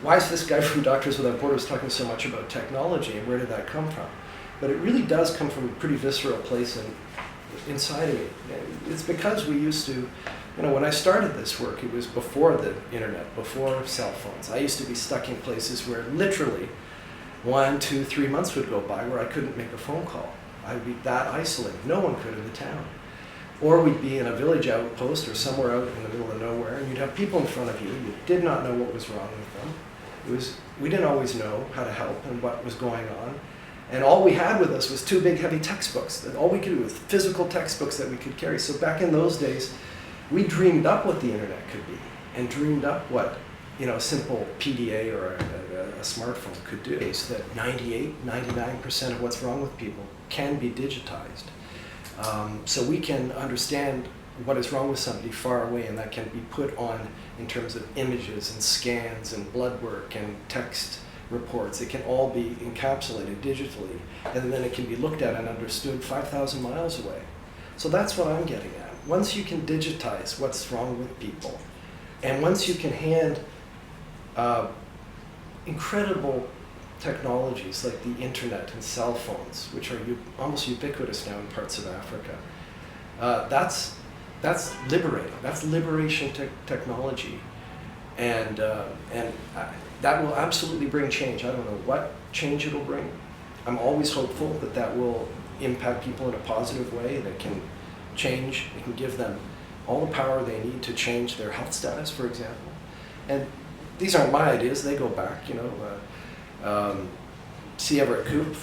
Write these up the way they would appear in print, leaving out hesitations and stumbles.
why is this guy from Doctors Without Borders talking so much about technology, and where did that come from? But it really does come from a pretty visceral place inside of me. It's because we used to, when I started this work, it was before the internet, before cell phones. I used to be stuck in places where literally 1, 2, 3 months would go by where I couldn't make a phone call. I would be that isolated. No one could in the town. Or we'd be in a village outpost or somewhere out in the middle of nowhere, and you'd have people in front of you. You did not know what was wrong with them. We didn't always know how to help and what was going on. And all we had with us was 2 big heavy textbooks. All we could do was physical textbooks that we could carry. So back in those days, we dreamed up what the internet could be and dreamed up what a simple PDA or a smartphone could do. Is that 98, 99% of what's wrong with people can be digitized. So we can understand what is wrong with somebody far away, and that can be put on in terms of images and scans and blood work and text reports. It can all be encapsulated digitally, and then it can be looked at and understood 5,000 miles away. So that's what I'm getting at. Once you can digitize what's wrong with people, and once you can hand incredible technologies like the internet and cell phones, which are almost ubiquitous now in parts of Africa, that's liberating. That's liberation technology, and that will absolutely bring change. I don't know what change it'll bring. I'm always hopeful that that will impact people in a positive way, that can change, it can give them all the power they need to change their health status, for example. And these aren't my ideas, they go back, C. Everett Koop,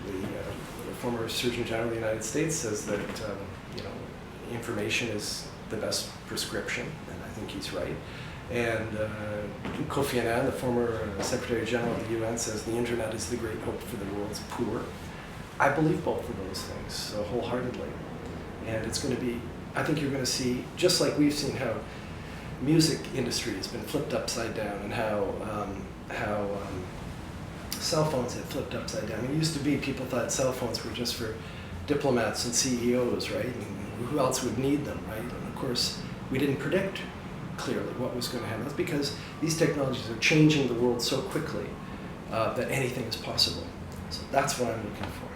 the former Surgeon General of the United States, says that information is the best prescription, and I think he's right. And Kofi Annan, the former Secretary General of the UN, says the internet is the great hope for the world's poor. I believe both of those things wholeheartedly. And it's going to be, I think you're going to see, just like we've seen how music industry has been flipped upside down, and how cell phones had flipped upside down. It used to be people thought cell phones were just for diplomats and CEOs, right? And who else would need them, right? And of course, we didn't predict clearly what was going to happen. That's because these technologies are changing the world so quickly that anything is possible. So that's what I'm looking for.